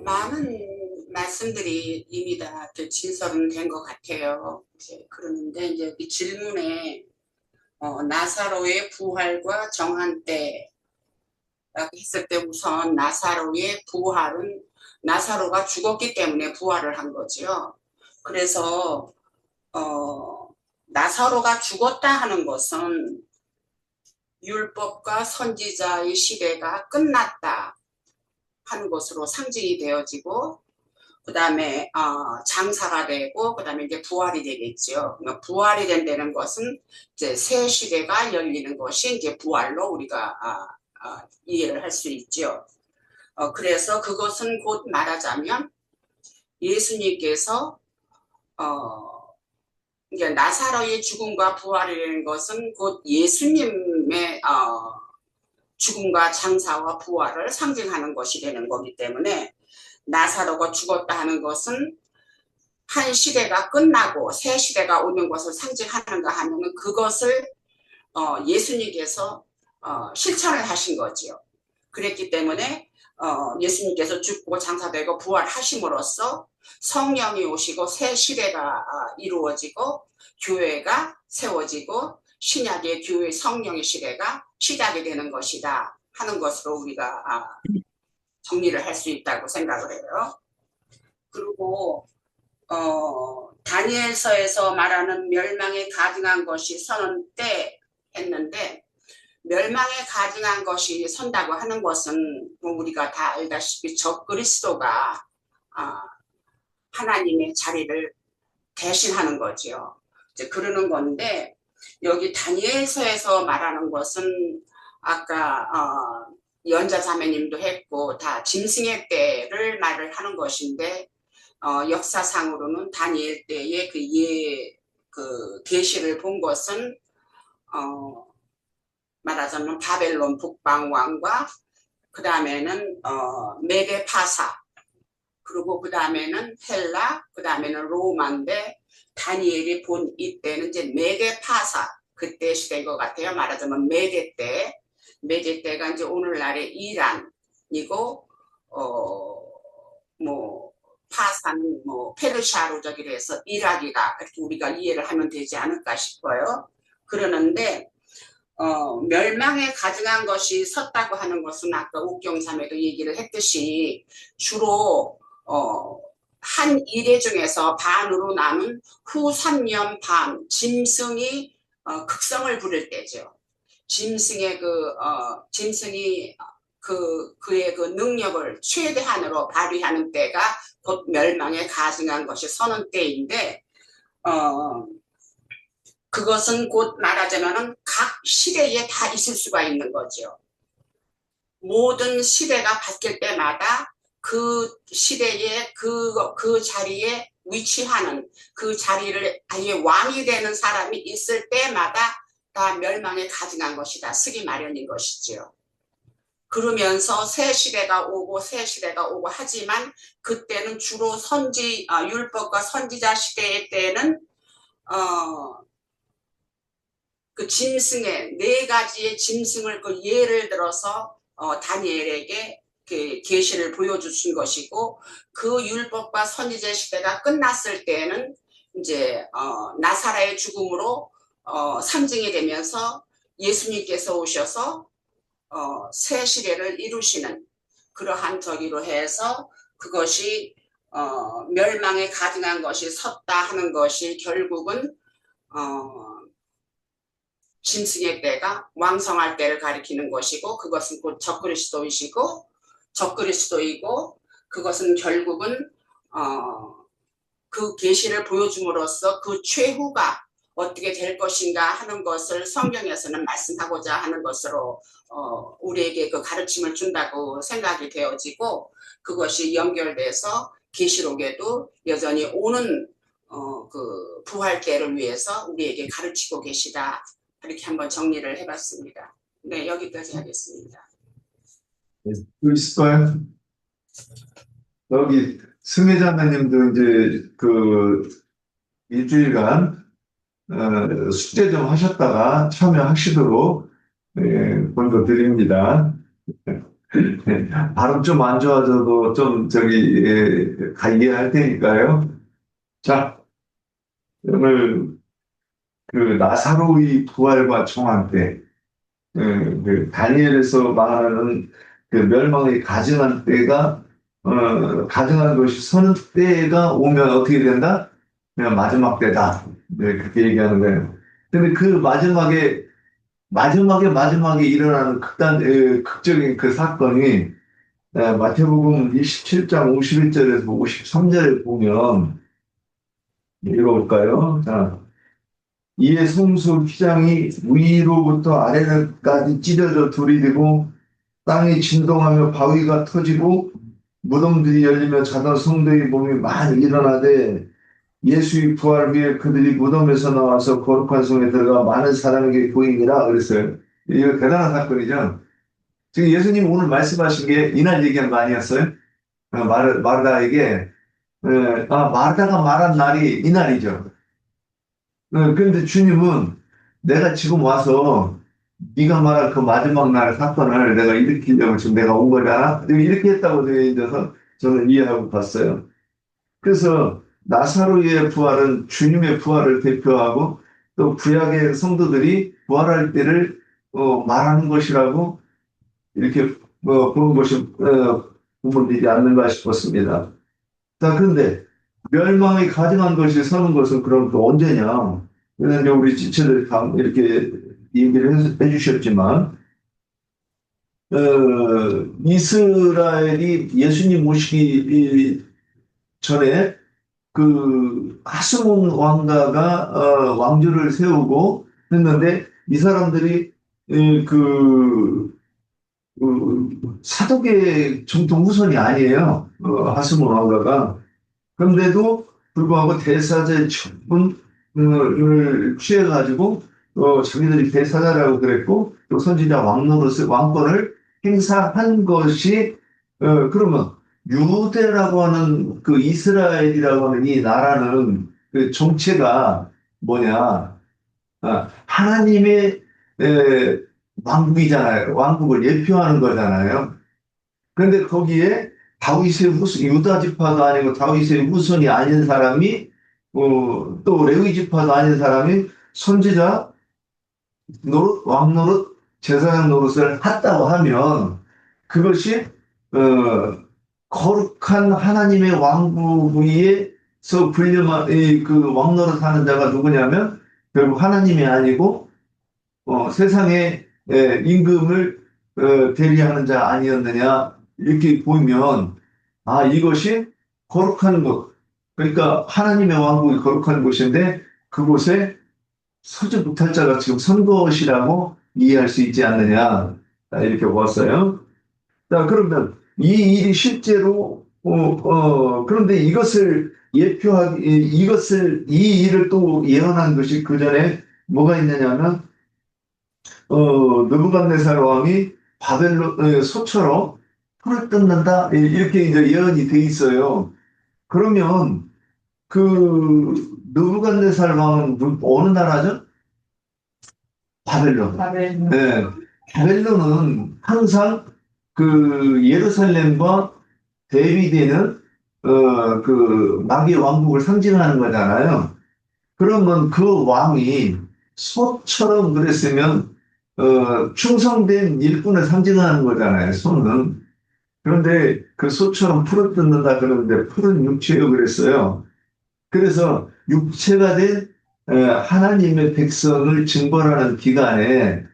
많은 말씀들이 이미 다 진설은 것 같아요. 그런데 이제 이 질문에 나사로의 부활과 정한 때라고 했을 때 우선 나사로의 부활은 나사로가 죽었기 때문에 부활을 한 거죠. 그래서 나사로가 죽었다 하는 것은 율법과 선지자의 시대가 끝났다 하는 것으로 상징이 되어지고 그 다음에 장사가 되고 그 다음에 이제 부활이 되겠죠. 그러니까 부활이 된다는 것은 이제 새 시대가 열리는 것이 이제 부활로 우리가 이해를 할 수 있죠. 그래서 그것은 곧 말하자면 예수님께서 이제 나사로의 죽음과 부활이라는 것은 곧 예수님의 죽음과 장사와 부활을 상징하는 것이 되는 거기 때문에 나사로가 죽었다 하는 것은 한 시대가 끝나고 새 시대가 오는 것을 상징하는가 하면 그것을 예수님께서 실천을 하신 거지요. 그랬기 때문에 예수님께서 죽고 장사되고 부활하심으로써 성령이 오시고 새 시대가 이루어지고 교회가 세워지고 신약의 교회 성령의 시대가 시작이 되는 것이다 하는 것으로 우리가 정리를 할 수 있다고 생각을 해요. 그리고 다니엘서에서 말하는 멸망에 가증한 것이 서는 때 했는데 멸망에 가증한 것이 선다고 하는 것은 우리가 다 알다시피 적그리스도가 하나님의 자리를 대신하는 거죠. 이제 그러는 건데 여기 다니엘서에서 말하는 것은 아까 연자자매님도 했고 다 짐승의 때를 말을 하는 것인데 역사상으로는 다니엘 때의 그 계시를 본 것은 말하자면 바벨론 북방 왕과 그 다음에는 메데파사 그리고 그 다음에는 헬라 그 다음에는 로마인데 다니엘이 본 이때는 이제 메데파사 그때 시대인 것 같아요. 말하자면 메데 때가 이제 오늘날의 이란이고 뭐 파사는 뭐 페르시아로 저기로 해서 이라크다 이렇게 우리가 이해를 하면 되지 않을까 싶어요. 그러는데 멸망에 가증한 것이 섰다고 하는 것은 아까 옥경삼에도 얘기를 했듯이 주로 한 일회 중에서 반으로 나눈 후 3년 반 짐승이 극성을 부릴 때죠. 짐승이 그의 그 능력을 최대한으로 발휘하는 때가 곧 멸망에 가증한 것이 서는 때인데 그것은 곧 말하자면 각 시대에 다 있을 수가 있는 거죠. 모든 시대가 바뀔 때마다 그 시대에 그 자리에 위치하는 그 자리를 아예 왕이 되는 사람이 있을 때마다 다 멸망에 가증한 것이다. 쓰기 마련인 것이죠. 그러면서 새 시대가 오고 하지만 그때는 주로 율법과 선지자 시대의 때는 그 짐승의 네 가지의 짐승을 그 예를 들어서 다니엘에게 그 계시를 보여주신 것이고 그 율법과 선지자 시대가 끝났을 때는 이제 나사라의 죽음으로 상징이 되면서 예수님께서 오셔서 새 시대를 이루시는 그러한 저기로 해서 그것이 멸망에 가증한 것이 섰다 하는 것이 결국은 짐승의 때가 왕성할 때를 가리키는 것이고 그것은 곧 적그리스도이고 그것은 결국은 그 계시를 보여줌으로써 그 최후가 어떻게 될 것인가 하는 것을 성경에서는 말씀하고자 하는 것으로 우리에게 그 가르침을 준다고 생각이 되어지고 그것이 연결돼서 계시록에도 여전히 오는 그 부활 때를 위해서 우리에게 가르치고 계시다. 이렇게 한번 정리를 해봤습니다. 네, 여기까지 하겠습니다. 또 있을까요? 여기 승혜자매님도 이제 그 일주일간 숙제 좀 하셨다가 참여하시도록 권고드립니다. 발음 좀 안 좋아져도 좀 저기 이해할 테니까요. 자, 오늘 그 나사로의 부활과 청한 때, 그 다니엘에서 말하는 그 멸망이 가증한 때가 가증한 것이 서는 때가 오면 어떻게 된다? 그냥 마지막 때다. 네, 그렇게 얘기하는 거예요. 근데 그 마지막에 일어나는 극적인 그 사건이 마태복음 27장 51절에서 53절에 보면 읽어볼까요? 자, 이에 성소 휘장이 위로부터 아래까지 찢어져 둘이 되고 땅이 진동하며 바위가 터지고 무덤들이 열리며 자던 성도의 몸이 많이 일어나되 예수의 부활 후에 그들이 무덤에서 나와서 거룩한 성에 들어가 많은 사람에게 보이니라 그랬어요. 이거 대단한 사건이죠. 지금 예수님 오늘 말씀하신 게 이날 얘기한 거 아니었어요? 마르다에게 마르다가 말한 날이 이날이죠. 그런데 주님은 내가 지금 와서 네가 말한 그 마지막 날 사건을 내가 일으키려고 지금 내가 온 거잖아. 이렇게 했다고 되어 있어서 저는 이해하고 봤어요. 그래서 나사로의 부활은 주님의 부활을 대표하고 또 구약의 성도들이 부활할 때를 말하는 것이라고 이렇게 보는 것이 부분되지 않는가 싶었습니다. 자, 그런데 멸망이 가증한 것이 서는 것은 그럼 또 언제냐? 그런데 우리 지체들 다 이렇게 얘기를 해주셨지만 이스라엘이 예수님 모시기 전에 그 하스몬 왕가가 왕조를 세우고 했는데 이 사람들이 사독의 정통 후손이 아니에요. 하스몬 왕가가. 그런데도 불구하고 대사제 처분을 취해가지고 자기들이 대사자라고 그랬고 또 선지자 왕노릇을 왕권을 행사한 것이 그러면 유대라고 하는 그 이스라엘이라고 하는 이 나라는 그 정체가 뭐냐? 하나님의 왕국이잖아요. 왕국을 예표하는 거잖아요. 그런데 거기에 다윗의 후손, 유다 지파도 아니고 다윗의 후손이 아닌 사람이 또 레위 지파도 아닌 사람이 선지자 노릇, 왕노릇, 제사장 노릇을 했다고 하면 그것이 거룩한 하나님의 왕국 위에서 불려만 그 왕노릇 하는 자가 누구냐면 결국 하나님이 아니고 세상의 임금을 대리하는 자 아니었느냐 이렇게 보면 이것이 거룩한 것 그러니까 하나님의 왕국이 거룩한 곳인데 그곳에 서지 못할 자가 지금 선 것이라고 이해할 수 있지 않느냐 이렇게 보았어요. 자 그러면 이 일이 실제로 그런데 이것을 예표하기 이 일을 또 예언한 것이 그 전에 뭐가 있느냐면 느부갓네살 왕이 바벨론 소처럼 풀을 뜯는다 이렇게 이제 예언이 돼 있어요. 그러면 그 느부갓네살 왕은 어느 나라죠? 바벨론. 네. 바벨론은 항상 그 예루살렘과 대비되는 그 마귀의 왕국을 상징하는 거잖아요. 그러면 그 왕이 소처럼 그랬으면 충성된 일꾼을 상징하는 거잖아요. 소는. 그런데 그 소처럼 풀을 뜯는다 그러는데 풀은 육체요 그랬어요. 그래서 육체가 된 하나님의 백성을 징벌하는 기간에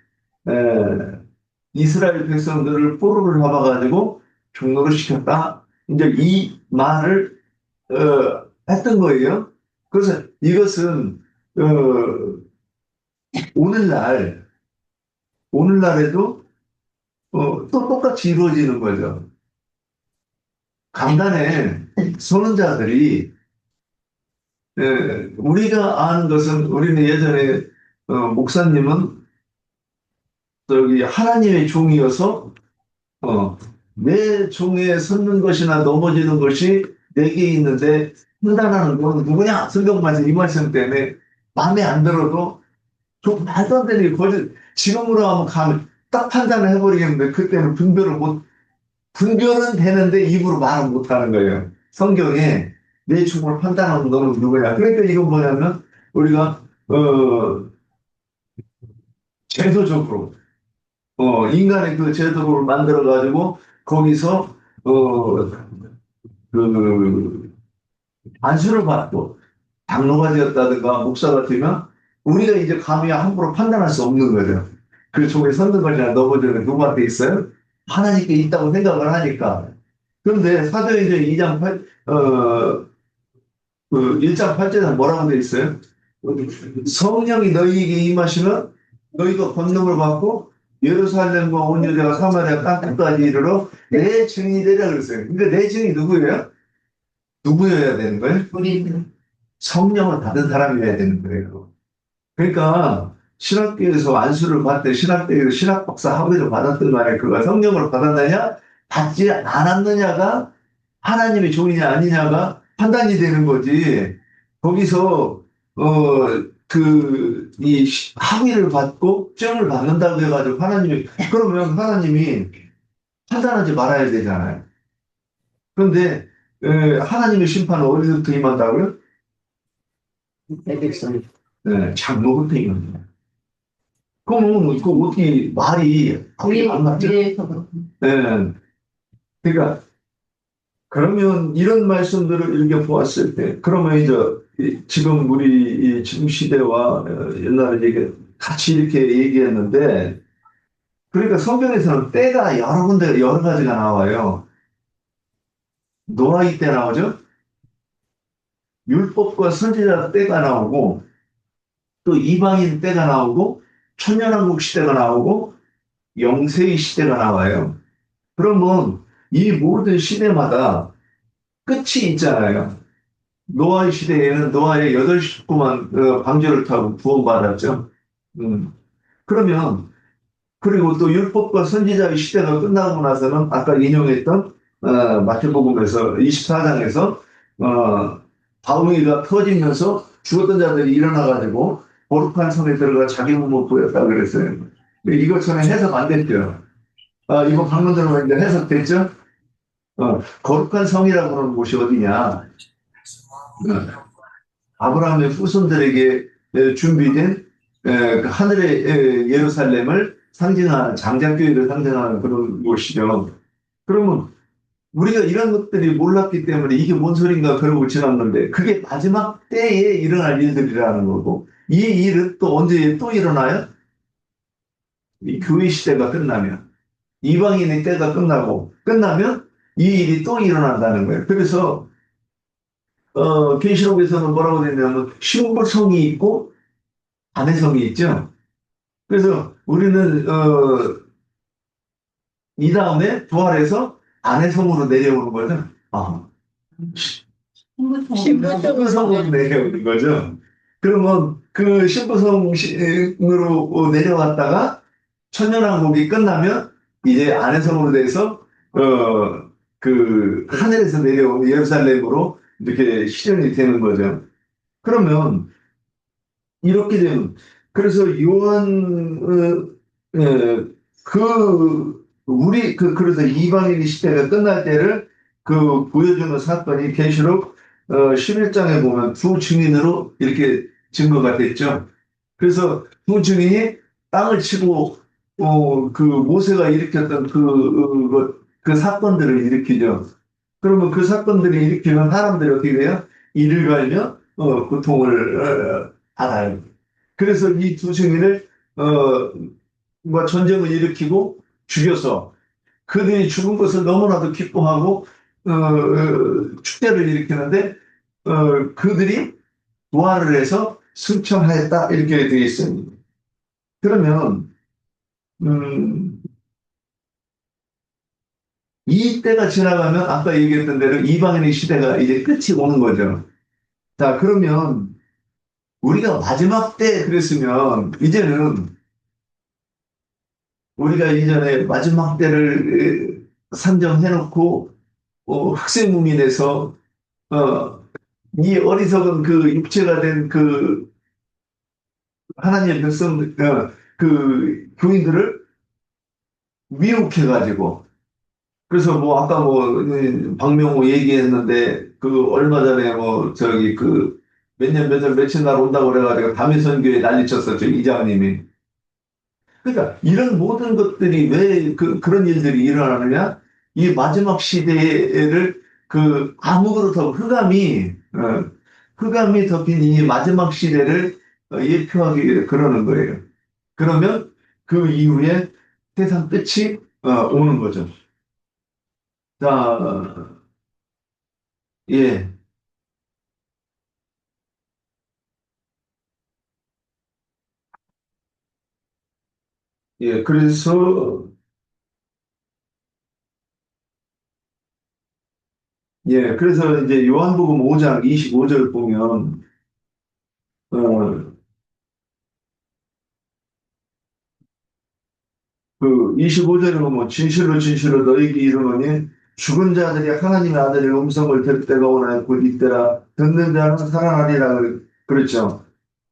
이스라엘 백성들을 포로를 잡아가지고 종로를 시켰다. 이제 이 말을 했던 거예요. 그래서 이것은 오늘날 오늘날에도 또 똑같이 이루어지는 거죠. 강단에 서는 자들이 우리가 아는 것은 우리는 예전에 목사님은 저기 하나님의 종이어서 내 종에 섰는 것이나 넘어지는 것이 내게 있는데 판단하는 건 누구냐? 성경 말씀 이 말씀 때문에 마음에 안 들어도 좀 말도 안 되는 거짓 지금으로 하면 딱 판단을 해버리겠는데 그때는 분별을 못 분별은 되는데 입으로 말은 못하는 거예요. 성경에 내 죽음을 판단하는 너는 누구냐. 그러니까 이건 뭐냐면 우리가 제도적으로 인간의 그 제도를 만들어 가지고 거기서 그 안수를 받고 장로가 되었다든가 목사가 되면 우리가 이제 감히 함부로 판단할 수 없는 거죠. 그 종에 선는 것이나 넘어지는 누구한테 있어요? 하나님께 있다고 생각을 하니까. 그런데 사도행전 2장 8, 그 1장 8절에 뭐라고 되어 있어요? 성령이 너희에게 임하시면 너희가 권능을 받고 예루살렘과 온 유대와 사마리아 땅끝까지 이르러 내 증인이 되라 그랬어요. 근데 내 증인이 누구예요? 누구여야 되는 거예요? 우리는 성령을 받은 사람이어야 되는 거예요. 그러니까 신학교에서 안수를 받되 신학교에서 신학박사 학위를 받았던 간에 그가 성령을 받았느냐 받지 않았느냐가 하나님의 종이냐 아니냐가 판단이 되는 거지. 거기서 이 학위를 받고 점을 받는다고 해가지고 하나님이 그러면 하나님이 판단하지 말아야 되잖아요. 그런데 하나님의 심판은 어디서부터 임한다고요? 네, 장로부터 임합니다. 그러면 그 어떻게 말이 안 맞죠? 네. 그러니까 그러면 이런 말씀들을 읽어보았을 때 그러면 이제 지금 우리 지금 시대와 옛날에 같이 이렇게 얘기했는데 그러니까 성경에서는 때가 여러 군데 여러 가지가 나와요. 노아의 때 나오죠. 율법과 선지자 때가 나오고 또 이방인 때가 나오고 천년왕국 시대가 나오고 영세의 시대가 나와요. 그러면 이 모든 시대마다 끝이 있잖아요. 노아의 시대에는 노아의 8식구만 방주를 타고 구원받았죠. 그러면 그리고 또 율법과 선지자의 시대가 끝나고 나서는 아까 인용했던 마태복음에서 24장에서 바위가 터지면서 죽었던 자들이 일어나가지고 거룩한 성에 들어가 자기 몸을 보였다 그랬어요. 이것처럼 해석 안 됐죠. 이거 방금 들어봤는데 해석됐죠? 거룩한 성이라고 하는 곳이 어디냐? 아브라함의 후손들에게 준비된 그 하늘의 예루살렘을 상징하는 장자교회를 상징하는 그런 곳이죠. 그러면 우리가 이런 것들이 몰랐기 때문에 이게 뭔 소린가 그러고 지났는데 그게 마지막 때에 일어날 일들이라는 거고 이 일은 또 언제 또 일어나요? 이 교회 시대가 끝나면 이방인의 때가 끝나면 이 일이 또 일어난다는 거예요. 그래서 계시록에서는 뭐라고 되냐면 신부성이 있고 아내성이 있죠. 그래서 우리는 이 다음에 부활해서 아내성으로 내려오는 거죠. 신부성으로 내려오는 거죠. 그러면 그 신부성으로 내려왔다가 천년왕국이 끝나면 이제 아내성으로 돼서 그 하늘에서 내려온 예루살렘으로 이렇게 실현이 되는 거죠. 그러면 이렇게 되면 그래서 요한 그래서 이방인 시대가 끝날 때를 보여주는 사건이 계시록 11장에 보면 두 증인으로 이렇게 증거가 됐죠. 그래서 두 증인이 땅을 치고 그 모세가 일으켰던 그 사건들을 일으키죠. 그러면 그 사건들이 일으키면 사람들이 어떻게 돼요? 이를 갈며 고통을 받아요. 그래서 이 두 증인을 뭐 전쟁을 일으키고 죽여서 그들이 죽은 것을 너무나도 기뻐하고 축제를 일으키는데 그들이 부활을 해서 승천하였다 이렇게 되어 있습니다. 그러면 이 때가 지나가면 아까 얘기했던 대로 이방인의 시대가 이제 끝이 오는 거죠. 자, 그러면 우리가 마지막 때 그랬으면 이제는 우리가 이전에 마지막 때를 산정해놓고 학생무민에서 이 어리석은 그 육체가 된 그 하나님의 백성 그 교인들을 미혹해가지고 그래서 뭐 아까 뭐 박명호 얘기했는데 그 얼마 전에 뭐 저기 그 몇 년 몇 월 며칠 날 온다고 그래가지고 담임선교에 난리쳤었죠 이장님이. 그러니까 이런 모든 것들이 왜 그런 일들이 일어나느냐? 이 마지막 시대를 그 암흑으로 더 흑암이 덮인 이 마지막 시대를 예표하기 위해 그러는 거예요. 그러면 그 이후에 세상 끝이 오는 거죠. 자, 예, 예, 그래서 이제 요한복음 5장 25절 보면, 어, 그 25절에 보면 진실로 진실로 너희에게 이르노니 죽은 자들이 하나님의 아들의 음성을 들을 때가 오나 곧 이때라 듣는 자는 살아나리라 그랬죠.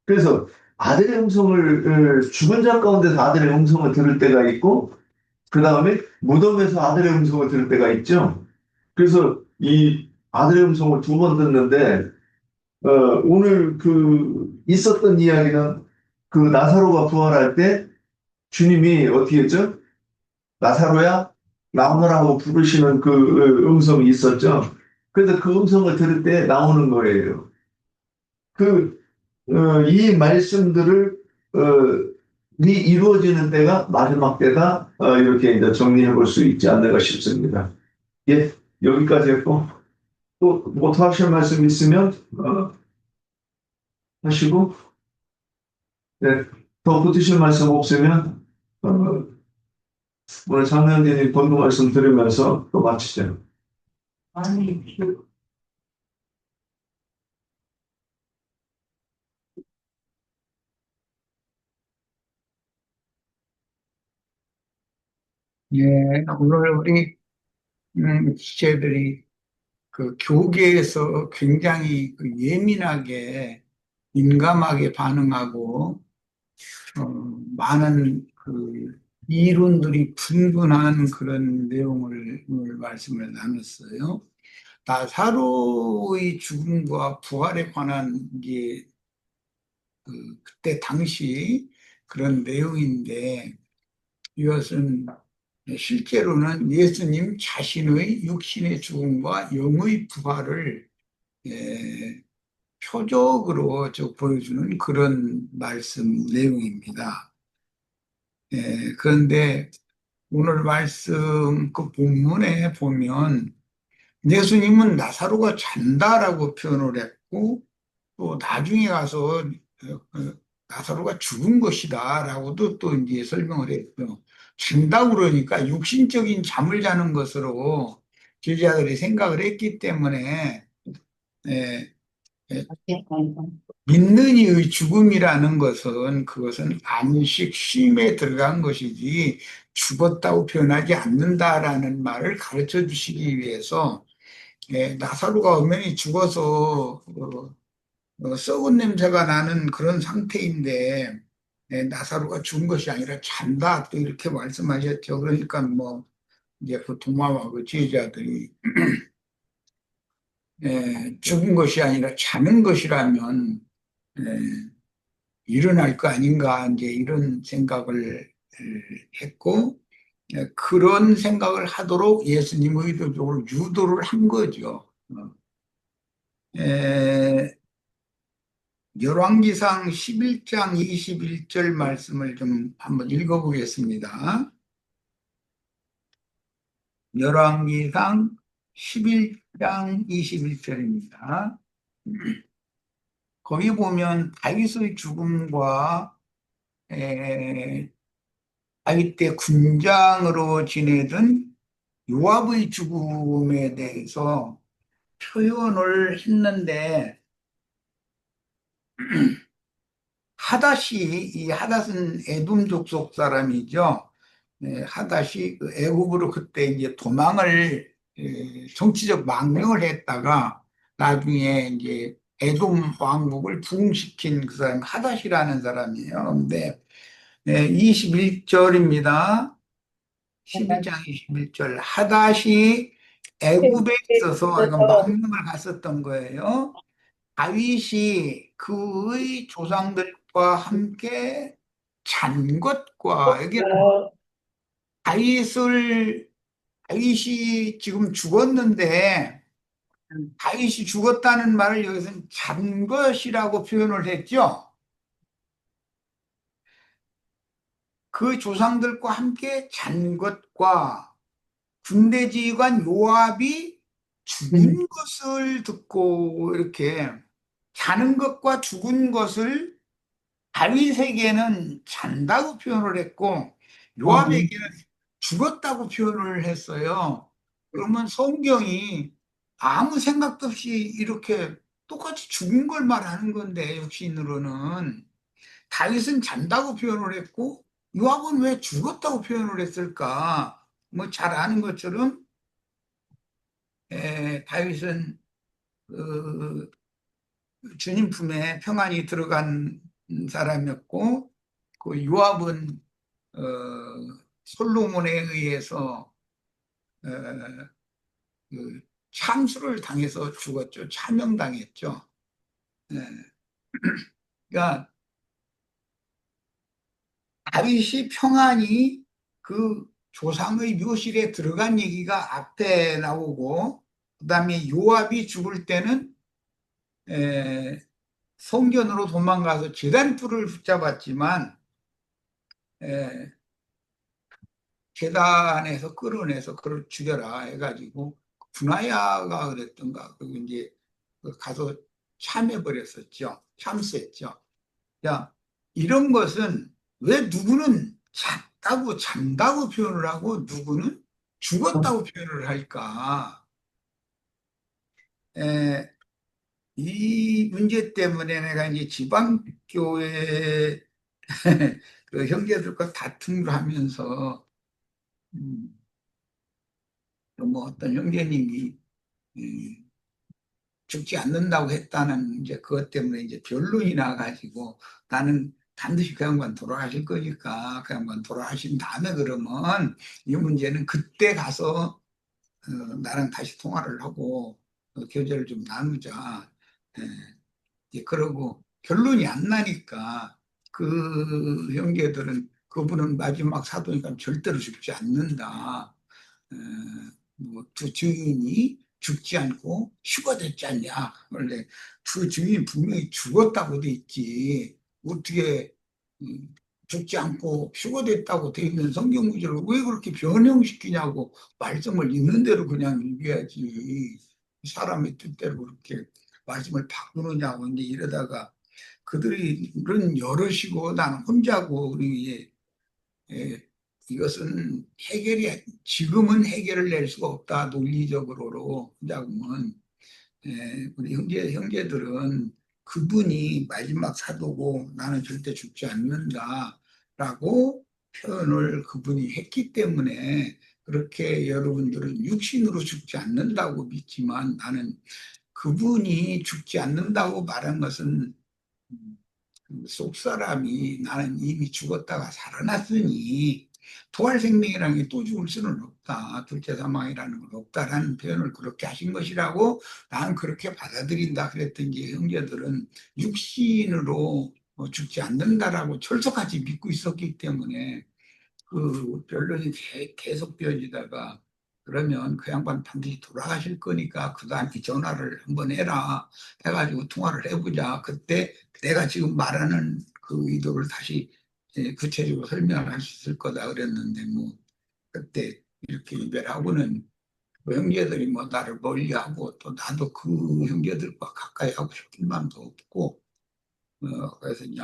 그래서 아들의 음성을 죽은 자 가운데서 아들의 음성을 들을 때가 있고 그 다음에 무덤에서 아들의 음성을 들을 때가 있죠. 그래서 이 아들의 음성을 두 번 듣는데 오늘 그 있었던 이야기는 그 나사로가 부활할 때 주님이 어떻게 했죠? 나사로야 나오너라고 부르시는 그 음성이 있었죠. 그래서 그 음성을 들을 때 나오는 거예요. 그, 이 말씀들을, 이루어지는 때가 마지막 때다. 이렇게 이제 정리해 볼 수 있지 않을까 싶습니다. 예, 여기까지 했고, 또, 뭐 더 하실 말씀 있으면, 하시고, 네, 더 붙으실 말씀 없으면, 어, 오늘 장로님이 본문 말씀 들으면서 또 마치죠. 아니, 예, 오늘 우리 지체들이 그 교계에서 굉장히 그 예민하게 민감하게 반응하고 많은 그 이론들이 분분한 그런 내용을 오늘 말씀을 나눴어요. 나사로의 죽음과 부활에 관한 게 그때 당시 그런 내용인데 이것은 실제로는 예수님 자신의 육신의 죽음과 영의 부활을 예, 표적으로 보여주는 그런 말씀 내용입니다. 그런데 오늘 말씀 그 본문에 보면 예수님은 나사로가 잔다라고 표현을 했고 또 나중에 가서 나사로가 죽은 것이다라고도 또 이제 설명을 했고요. 잔다고 그러니까 육신적인 잠을 자는 것으로 제자들이 생각을 했기 때문에 예, 예, 믿는 이의 죽음이라는 것은 그것은 안식 쉼에 들어간 것이지 죽었다고 표현하지 않는다라는 말을 가르쳐 주시기 위해서 나사로가 엄연히 죽어서 썩은 냄새가 나는 그런 상태인데 나사로가 죽은 것이 아니라 잔다 또 이렇게 말씀하셨죠. 그러니까 뭐 이제 그 도마와 그 제자들이 죽은 것이 아니라 자는 것이라면 에, 일어날 거 아닌가 이제 이런 생각을 했고 그런 생각을 하도록 예수님의 의도적으로 유도를 한 거죠. 에, 열왕기상 11장 21절 말씀을 좀 한번 읽어보겠습니다. 열왕기상 11장 21절입니다. 거기 보면 다윗의 죽음과 다윗 때 군장으로 지내던 요압의 죽음에 대해서 표현을 했는데 이 하닷은 에돔 족속 사람이죠. 하닷이 그 애굽으로 그때 이제 도망을 정치적 망명을 했다가 나중에 이제 에돔 왕국을 부흥시킨 그 사람 하닷이라는 사람이에요. 근데 21절입니다. 11장 21절 하닷이 애굽에 있어서 이거 망명을 갔었던 거예요. 다윗이 그의 조상들과 함께 잔 것과 여기 다윗을 다윗이 지금 죽었는데 다윗이 죽었다는 말을 여기서는 잔 것이라고 표현을 했죠. 그 조상들과 함께 잔 것과 군대 지휘관 요압이 죽은 것을 듣고 이렇게 자는 것과 죽은 것을 다윗에게는 잔다고 표현을 했고 요압에게는 죽었다고 표현을 했어요. 그러면 성경이 아무 생각도 없이 이렇게 똑같이 죽은 걸 말하는 건데 육신으로는 다윗은 잔다고 표현을 했고 요압은 왜 죽었다고 표현을 했을까? 뭐 잘 아는 것처럼 다윗은 그 주님 품에 평안히 들어간 사람이었고 그 요압은 어, 솔로몬에 의해서 어, 그 참수를 당해서 죽었죠. 차명당했죠. 예. 그러니까 다윗이 평안히 그 조상의 묘실에 들어간 얘기가 앞에 나오고 그다음에 요압이 죽을 때는 에, 성전으로 도망가서 제단불을 붙잡았지만 에, 계단에서 끌어내서 그를 죽여라 해가지고 분하야가 그랬던가 그 이제 가서 참해버렸었죠. 참수했죠. 야, 이런 것은 왜 누구는 잤다고 잔다고 표현을 하고 누구는 죽었다고 표현을 할까? 에, 이 문제 때문에 내가 이제 지방교회 그 형제들과 다툼을 하면서 음, 뭐 어떤 형제님이 죽지 않는다고 했다는 이제 그것 때문에 이제 변론이 나가지고 나는 반드시 그 양반 돌아가실 거니까 그 양반 돌아가신 다음에 그러면 이 문제는 그때 가서 나랑 다시 통화를 하고 교제를 좀 나누자. 예, 이제 그러고 결론이 안 나니까 그 형제들은 그분은 마지막 사도니까 절대로 죽지 않는다. 뭐두 증인이 죽지 않고 휴가됐지 않냐. 원래 두 증인이 분명히 죽었다고 돼 있지. 어떻게 음, 죽지 않고 휴가됐다고 돼 있는 성경 구절을 왜 그렇게 변형시키냐고 말씀을 있는 대로 그냥 얘기하지. 사람의 뜻대로 그렇게 말씀을 바꾸느냐고 이제 이러다가 그들은 여럿이고 나는 혼자고 우리 예, 이것은 해결이 지금은 해결을 낼 수가 없다 논리적으로 자금은 우리 형제들은 그분이 마지막 사도고 나는 절대 죽지 않는다라고 표현을 그분이 했기 때문에 그렇게 여러분들은 육신으로 죽지 않는다고 믿지만 나는 그분이 죽지 않는다고 말한 것은 속 사람이 나는 이미 죽었다가 살아났으니 부활 생명이라는 게 또 죽을 수는 없다. 둘째 사망이라는 건 없다라는 표현을 그렇게 하신 것이라고 나는 그렇게 받아들인다. 그랬던 게 형제들은 육신으로 죽지 않는다라고 철석같이 믿고 있었기 때문에 그 변론이 계속 되어지다가 그러면 그 양반 반드시 돌아가실 거니까 그다음에 전화를 한번 해라 해가지고 통화를 해보자. 그때 내가 지금 말하는 그 의도를 다시 구체적으로 설명할 수 있을 거다 그랬는데 뭐 그때 이렇게 이별하고는 그 형제들이 뭐 나를 멀리하고 또 나도 그 형제들과 가까이 하고 싶은 마음도 없고 그래서 이제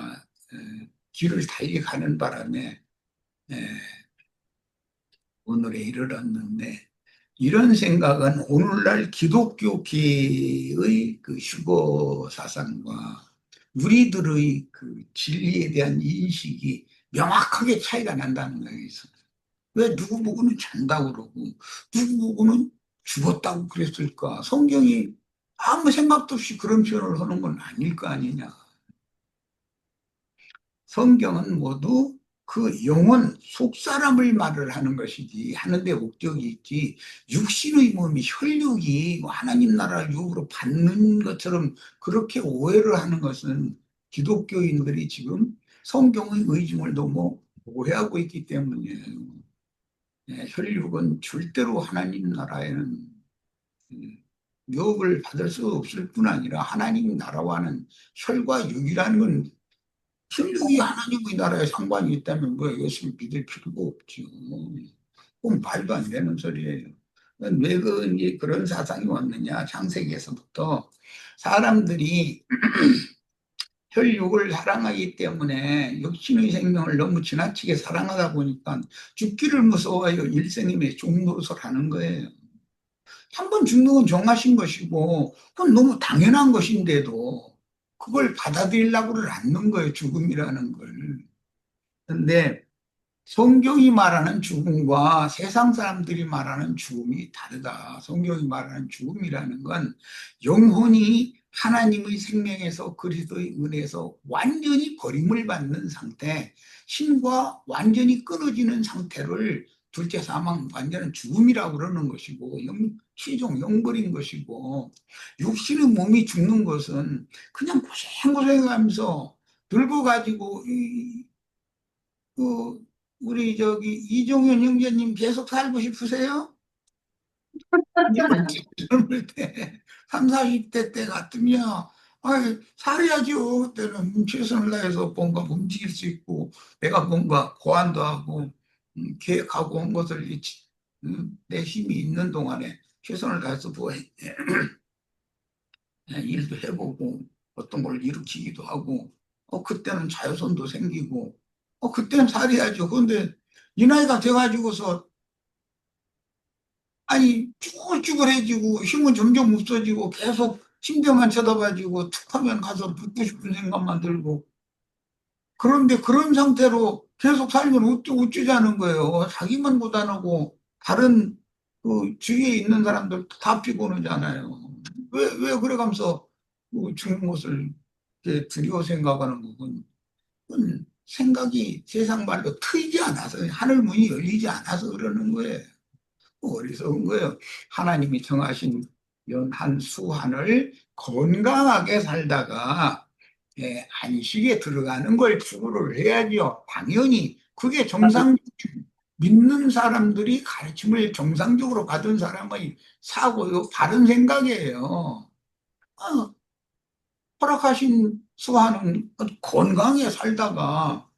길을 달리 가는 바람에 에, 오늘에 이르렀는데 이런 생각은 오늘날 기독교계의 그 휴거 사상과 우리들의 그 진리에 대한 인식이 명확하게 차이가 난다는 거예요. 왜 누구 보고는 잔다고 그러고 누구 보고는 죽었다고 그랬을까? 성경이 아무 생각도 없이 그런 표현을 하는 건 아닐 거 아니냐. 성경은 모두 그 영혼, 속 사람을 말을 하는 것이지, 하는데 목적이 있지, 육신의 몸이, 혈육이 뭐 하나님 나라 육으로 받는 것처럼 그렇게 오해를 하는 것은 기독교인들이 지금 성경의 의중을 너무 오해하고 있기 때문이에요. 예, 혈육은 절대로 하나님 나라에는 유업을 받을 수 없을 뿐 아니라 하나님 나라와는 혈과 육이라는 건 혈육이 하나님의 나라에 상관이 있다면 뭐 이것을 믿을 필요가 없죠. 그건 말도 안 되는 소리예요. 왜 이제 그런 사상이 왔느냐? 창세기에서부터 사람들이 혈육을 사랑하기 때문에 육신의 생명을 너무 지나치게 사랑하다 보니까 죽기를 무서워하여 일생임에 종노릇을 하는 거예요. 한 번 죽는 건 정하신 것이고, 그건 너무 당연한 것인데도 그걸 받아들이려고를 않는 거예요, 죽음이라는 걸. 근데 성경이 말하는 죽음과 세상 사람들이 말하는 죽음이 다르다. 성경이 말하는 죽음이라는 건 영혼이 하나님의 생명에서 그리스도의 은혜에서 완전히 버림을 받는 상태, 신과 완전히 끊어지는 상태를 둘째 사망, 완전한 죽음이라고 그러는 것이고, 최종 영벌인 것이고, 육신의 몸이 죽는 것은 그냥 고생고생하면서 들고 가지고 그 우리 저기 이종현 형제님 계속 살고 싶으세요? 젊을 때 3, 40대 때 같으면 아이, 살아야죠. 그때는 최선을 다해서 뭔가 움직일 수 있고 내가 뭔가 고안도 하고 계획하고 한 것을 내 힘이 있는 동안에 최선을 다해서 뭐 일도 해보고 어떤 걸 일으키기도 하고 그때는 자유선도 생기고 그때는 살아야죠. 그런데 이 나이가 돼가지고서 아니 쭈글쭈글해지고 힘은 점점 없어지고 계속 침대만 쳐다봐지고 툭 하면 가서 눕고 싶은 생각만 들고 그런데 그런 상태로 계속 살면 어쩌자는 거예요. 자기만 고단하고 다른 그 주위에 있는 사람들 다 피곤하잖아요. 왜 그래가면서 죽는 것을 이렇게 두려워 생각하는 부분 생각이 세상 말로 트이지 않아서 하늘 문이 열리지 않아서 그러는 거예요. 어리석은 거예요. 하나님이 정하신 연한 수한을 건강하게 살다가 안식에 들어가는 걸 추구를 해야죠. 당연히 그게 정상 믿는 사람들이 가르침을 정상적으로 받은 사람의 사고요, 바른 생각이에요. 어, 허락하신 수하는 건강하게 살다가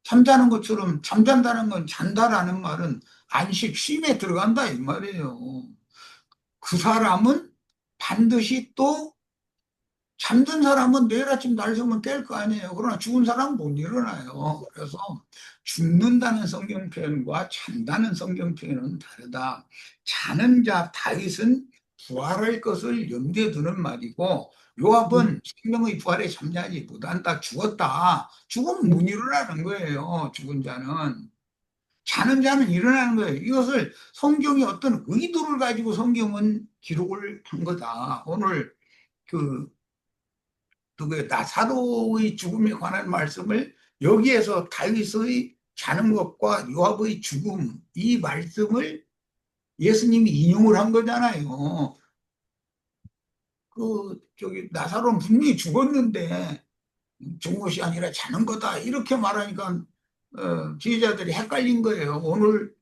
잠자는 것처럼 잠잔다는 건 잔다라는 말은 안식 쉼에 들어간다 이 말이에요. 그 사람은 반드시 또 잠든 사람은 내일 아침 날 새면 깰 거 아니에요. 그러나 죽은 사람은 못 일어나요. 그래서 죽는다는 성경 표현과 잔다는 성경 표현은 다르다. 자는 자 다윗은 부활할 것을 염두에 두는 말이고 요압은 생명의 부활에 참여하지 못한다. 죽었다. 죽으면 못 일어나는 거예요. 죽은 자는. 자는 자는 일어나는 거예요. 이것을 성경이 어떤 의도를 가지고 성경은 기록을 한 거다. 오늘 그 누구의 나사로의 죽음에 관한 말씀을 여기에서 다윗의 자는 것과 요압의 죽음 이 말씀을 예수님이 인용을 한 거잖아요. 그 저기 나사로는 분명히 죽었는데 죽은 것이 아니라 자는 거다 이렇게 말하니까 지휘자들이 헷갈린 거예요. 오늘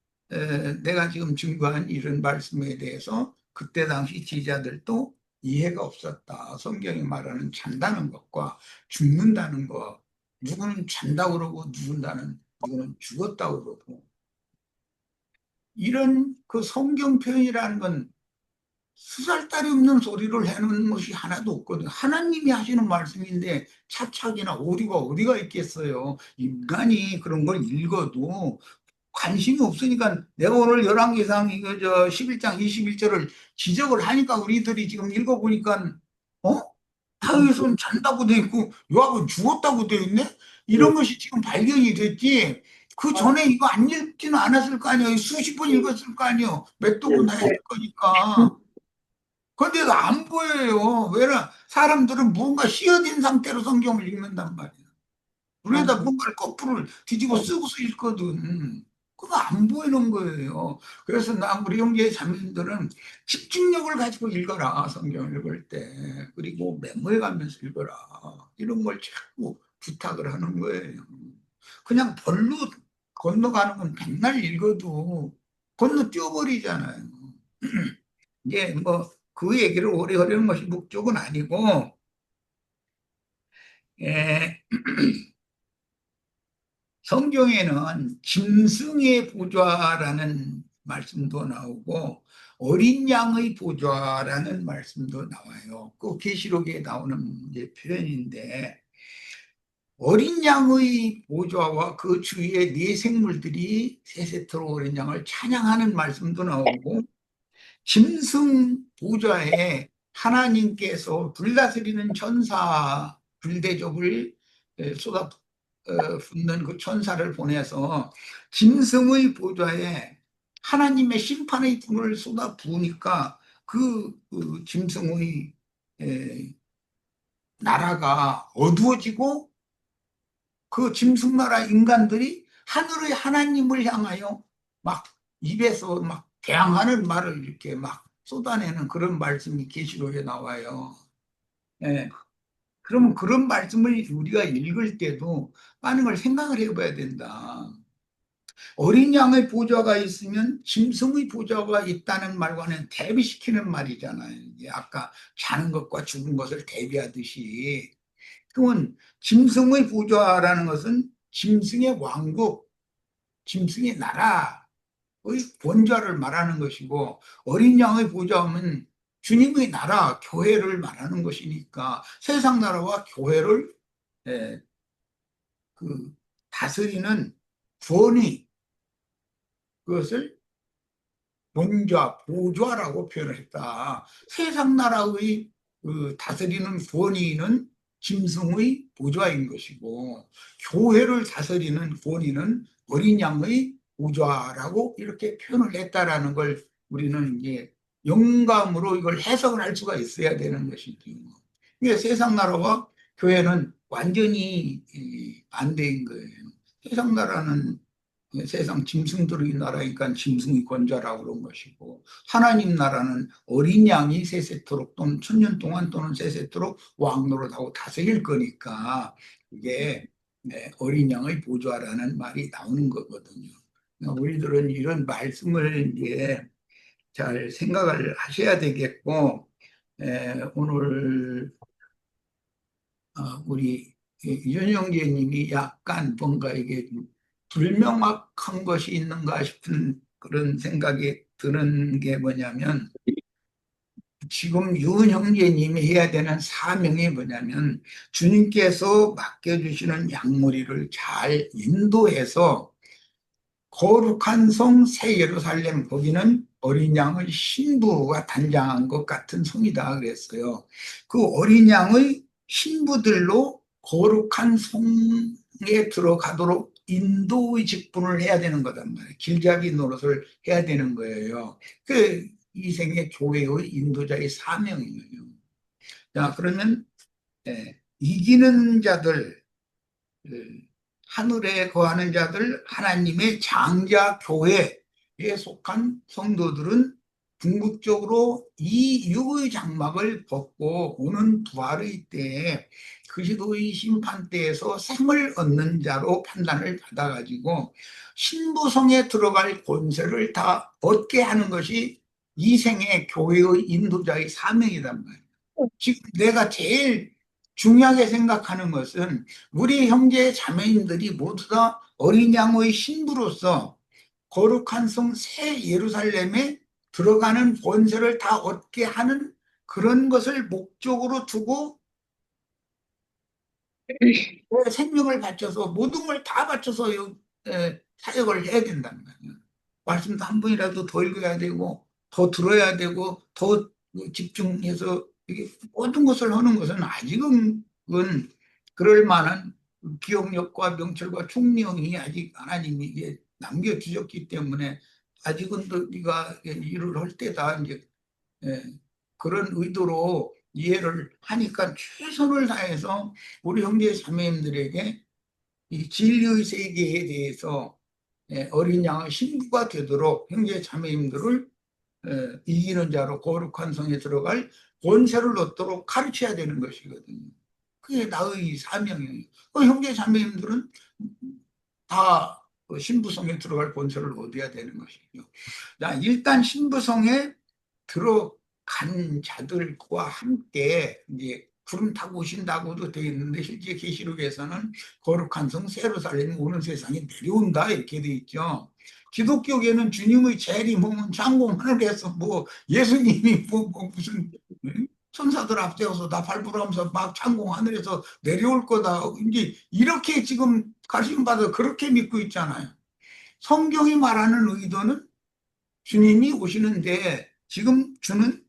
내가 지금 증거한 이런 말씀에 대해서 그때 당시 지휘자들도 이해가 없었다. 성경이 말하는 잔다는 것과 죽는다는 것. 누구는 잔다 그러고 누구는 죽었다 그러고 이런 그 성경 표현이라는 건 수잘데기 없는 소리를 해놓은 것이 하나도 없거든. 하나님이 하시는 말씀인데 차착이나 오류가 어디가 있겠어요. 인간이 그런 걸 읽어도 관심이 없으니까 내가 오늘 열왕기상 이거 저 11장 21절을 지적을 하니까 우리들이 지금 읽어보니까 어? 다윗은 잔다고 돼 있고 요압은 죽었다고 돼 있네? 이런 것이 지금 발견이 됐지. 그 전에 이거 안 읽지는 않았을 거 아니에요. 수십 번 읽었을 거 아니에요. 몇도 번 했을 거니까. 근데도 안 보여요. 왜냐? 사람들은 무언가 씌어진 상태로 성경을 읽는단 말이에요. 눈에다 맞아. 뭔가를 거꾸로 뒤집어 쓰고서 읽거든. 그거 안 보이는 거예요. 그래서 나 우리 형제 자매들은 집중력을 가지고 읽어라, 성경 읽을 때. 그리고 메모해 가면서 읽어라. 이런 걸 자꾸 부탁을 하는 거예요. 그냥 벌로 건너가는 건 백날 읽어도 건너뛰어버리잖아요. 이게 뭐 그 얘기를 오래 하려는 것이 목적은 아니고, 예, 성경에는 짐승의 보좌라는 말씀도 나오고 어린 양의 보좌라는 말씀도 나와요. 그 계시록에 나오는 이제 표현인데, 어린 양의 보좌와 그 주위의 네 생물들이 세세토록 어린 양을 찬양하는 말씀도 나오고, 짐승 보좌에 하나님께서 불다스리는 천사 불대접을 쏟아 붓는 그 천사를 보내서 짐승의 보좌에 하나님의 심판의 불을 쏟아 부으니까 그 짐승의 에, 나라가 어두워지고, 그 짐승나라 인간들이 하늘의 하나님을 향하여 막 입에서 막 대항하는 말을 이렇게 막 쏟아내는 그런 말씀이 계시록에 나와요. 예. 그러면 그런 말씀을 우리가 읽을 때도 많은 걸 생각을 해봐야 된다. 어린 양의 보좌가 있으면 짐승의 보좌가 있다는 말과는 대비시키는 말이잖아요. 이게 아까 자는 것과 죽은 것을 대비하듯이. 그러면 짐승의 보좌라는 것은 짐승의 왕국, 짐승의 나라의 권좌를 말하는 것이고, 어린 양의 보좌하면 주님의 나라, 교회를 말하는 것이니까 세상 나라와 교회를 예, 그 다스리는 권위, 그것을 본좌, 보좌라고 표현을 했다. 세상 나라의 그 다스리는 권위는 짐승의 보좌인 것이고, 교회를 다스리는 권위는 어린 양의 보좌라고 이렇게 표현을 했다라는 걸 우리는 이제 영감으로 이걸 해석을 할 수가 있어야 되는 것이죠. 이게 세상 나라와 교회는 완전히 반대인 거예요. 세상 나라는 세상 짐승들의 나라니까 짐승이 권좌라고 그런 것이고, 하나님 나라는 어린 양이 세세토록 또는 천년 동안 또는 세세토록 왕노릇하고 다스릴 거니까 그게 어린 양의 보좌라는 말이 나오는 거거든요. 그러니까 우리들은 이런 말씀을 이제 잘 생각을 하셔야 되겠고, 오늘 우리 윤영재님이 약간 뭔가 이게 불명확한 것이 있는가 싶은 그런 생각이 드는 게 뭐냐면, 지금 윤 형제님이 해야 되는 사명이 뭐냐면 주님께서 맡겨주시는 양무리를 잘 인도해서 거룩한 성 새 예루살렘, 거기는 어린 양의 신부가 단장한 것 같은 성이다 그랬어요. 그 어린 양의 신부들로 거룩한 성에 들어가도록 인도의 직분을 해야 되는 거단 말이에요. 길잡이 노릇을 해야 되는 거예요. 그 이생의 교회의 인도자의 사명이에요. 자, 그러면 이기는 자들, 하늘에 거하는 자들, 하나님의 장자 교회에 속한 성도들은 궁극적으로 이 육의 장막을 벗고 오는 부활의 때에 그리스도의 심판 때에서 생을 얻는 자로 판단을 받아가지고 신부성에 들어갈 권세를 다 얻게 하는 것이 이 생의 교회의 인도자의 사명이란 말이에요. 지금 내가 제일 중요하게 생각하는 것은 우리 형제 자매님들이 모두 다 어린 양의 신부로서 거룩한 성 새 예루살렘에 들어가는 권세를 다 얻게 하는 그런 것을 목적으로 두고 내 생명을 바쳐서 모든 걸 다 바쳐서 사역을 해야 된다는 거예요. 말씀도 한 번이라도 더 읽어야 되고 더 들어야 되고 더 집중해서 이게 모든 것을 하는 것은 아직은 그럴 만한 기억력과 명철과 총명이 아직 하나님이 이게 남겨주셨기 때문에 아직은 또 네가 일을 할 때다 이제 예, 그런 의도로 이해를 하니까 최선을 다해서 우리 형제 자매님들에게 이 진리의 세계에 대해서 어린 양의 신부가 되도록 형제 자매님들을 이기는 자로 거룩한 성에 들어갈 권세를 얻도록 가르쳐야 되는 것이거든요. 그게 나의 사명이에요. 형제 자매님들은 다 신부성에 들어갈 권세를 얻어야 되는 것이죠. 자, 일단 신부성에 들어간 자들과 함께 이제 구름 타고 오신다고도 되어 있는데 실제 계시록에서는 거룩한 성 예루살렘이 오는 세상에 내려온다 이렇게 되어 있죠. 기독교계는 주님의 재림은 창공 하늘에서 뭐 예수님이 뭐 무슨 천사들 앞세워서 다 발부하면서 막 창공 하늘에서 내려올 거다. 이제 이렇게 지금 가르침받아 그렇게 믿고 있잖아요. 성경이 말하는 의도는 주님이 오시는데 지금 주는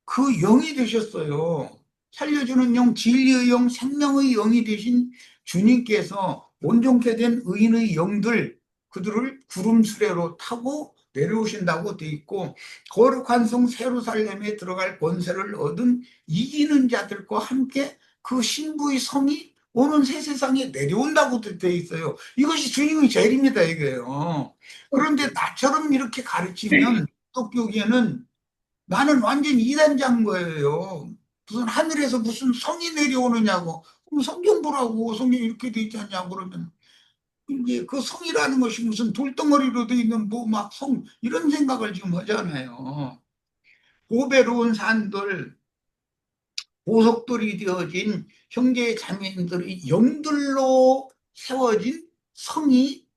그 영이 되셨어요. 살려주는 영, 진리의 영, 생명의 영이 되신 주님께서 온전케 된 의인의 영들, 그들을 구름 수레로 타고 내려오신다고 돼 있고, 거룩한 성 예루살렘에 들어갈 권세를 얻은 이기는 자들과 함께 그 신부의 성이 오는 새 세상에 내려온다고 돼 있어요. 이것이 주님의 재림이다 이거예요. 그런데 나처럼 이렇게 가르치면 기독교계는 나는 완전 이단자인 거예요. 무슨 하늘에서 무슨 성이 내려오느냐고. 그럼 성경 보라고. 성경 이렇게 돼 있지 않냐고 그러면. 이제 그 성이라는 것이 무슨 돌덩어리로 돼 있는 뭐 막 성, 이런 생각을 지금 하잖아요. 보배로운 산들, 보석돌이 되어진 형제 자매님들의 영들로 세워진 성이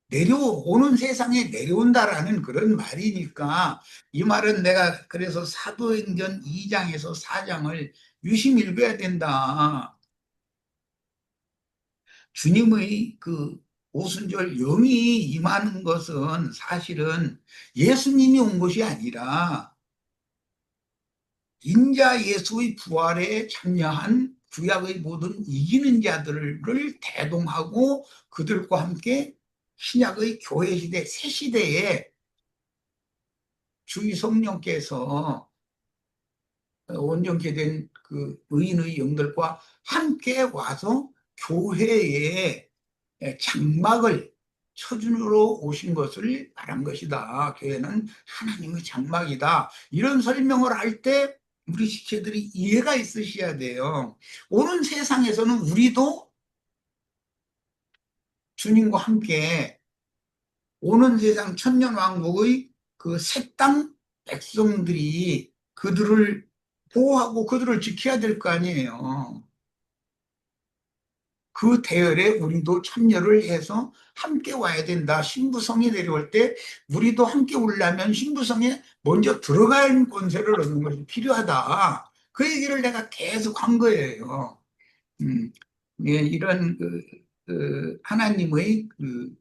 내려오는 세상에 내려온다라는 그런 말이니까 이 말은 내가 그래서 사도행전 2장에서 4장을 유심히 읽어야 된다. 주님의 그 오순절 영이 임하는 것은 사실은 예수님이 온 것이 아니라 인자 예수의 부활에 참여한 구약의 모든 이기는 자들을 대동하고 그들과 함께 신약의 교회 시대, 새 시대에 주의 성령께서 온전케 된 그 의인의 영들과 함께 와서 교회에 장막을 쳐주러 오신 것을 말한 것이다. 교회는 하나님의 장막이다. 이런 설명을 할 때 우리 지체들이 이해가 있으셔야 돼요. 오는 세상에서는 우리도 주님과 함께 오는 세상 천년왕국의 그 새 땅 백성들이 그들을 보호하고 그들을 지켜야 될 거 아니에요. 그 대열에 우리도 참여를 해서 함께 와야 된다. 신부성이 내려올 때 우리도 함께 오려면 신부성에 먼저 들어갈 권세를 얻는 것이 필요하다. 그 얘기를 내가 계속 한 거예요. 예, 이런 하나님의 그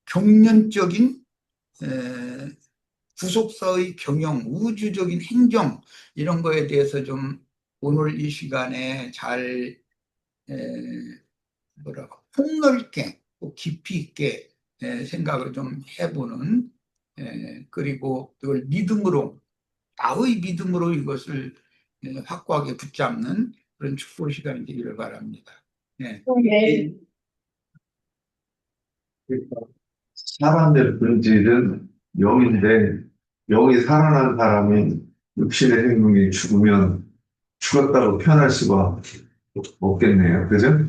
경륜적인 구속사의 경영, 우주적인 행정 이런 거에 대해서 좀 오늘 이 시간에 잘 뭐라고 폭넓게 깊이 있게 생각을 좀 해보는 그리고 그걸 믿음으로 나의 믿음으로 이것을 확고하게 붙잡는 그런 축복 시간이 되기를 바랍니다. 네. 네. 사람의 본질은 영인데 영이 살아난 사람이 육신의 생명이 죽으면 죽었다고 표현할 수가 없겠네요. 그죠?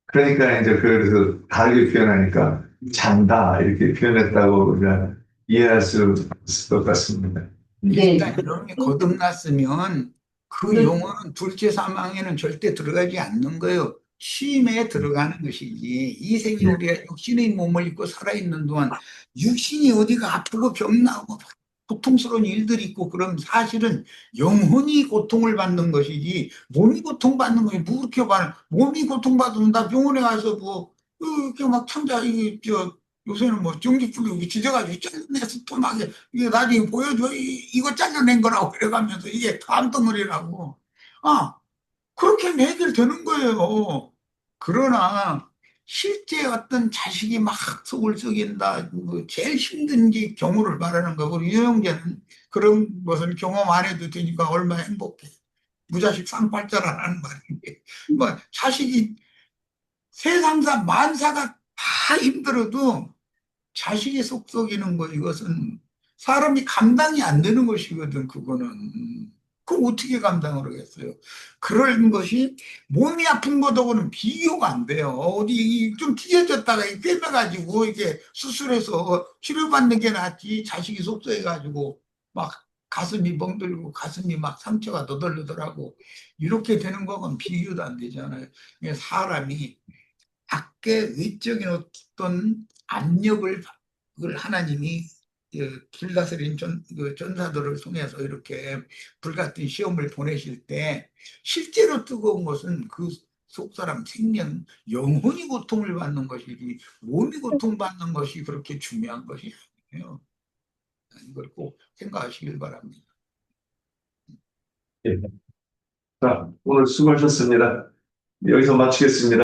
그러니까 이제 그래서 다르게 표현하니까 잔다 이렇게 표현했다고 우리가 이해할 수 있을 것 같습니다. 네. 일단 영이 거듭났으면 그 네. 영혼은 둘째 사망에는 절대 들어가지 않는 거예요. 쉼에 들어가는 것이지. 이 생이 네. 우리가 육신의 몸을 입고 살아있는 동안 육신이 어디가 아프고 병나고 고통스러운 일들이 있고 그럼 사실은 영혼이 고통을 받는 것이지 몸이 고통받는 것이 뭐 그렇게 많아. 몸이 고통받으면 나 병원에 가서 뭐 이렇게 막 참자 이저 요새는 뭐 전기줄로 지져가지고 잘라내서 또 막 이게 나중에 보여줘 이거 잘라낸 거라고 그래가면서 이게 담덩어리라고 그렇게 해결되는 거예요. 그러나 실제 어떤 자식이 막 속을 썩인다 뭐 제일 힘든 게 경우를 말하는 거고 우리 유영재는 그런 것을 경험 안 해도 되니까 얼마나 행복해. 무자식 쌍팔자라는 말인데 뭐 자식이 세상사 만사가 다 힘들어도 자식이 속 썩이는 거, 이것은 사람이 감당이 안 되는 것이거든, 그거는. 그걸 어떻게 감당을 하겠어요? 그런 것이 몸이 아픈 것하고는 비교가 안 돼요. 어디 좀 찢어졌다가 꿰매가지고 이렇게 수술해서 치료받는 게 낫지, 자식이 속 썩여가지고 막 가슴이 멍들고 가슴이 막 상처가 너덜너덜하고 이렇게 되는 거하고는 비교도 안 되잖아요. 사람이 밖에 외적인 어떤 압력을 하나님이 길다스린 전사들을 통해서 이렇게 불같은 시험을 보내실 때 실제로 뜨거운 것은 그 속 사람 생명, 영혼이 고통을 받는 것이지 몸이 고통받는 것이 그렇게 중요한 것이 아니에요. 이걸 꼭 생각하시길 바랍니다. 예. 자, 오늘 수고하셨습니다. 여기서 마치겠습니다.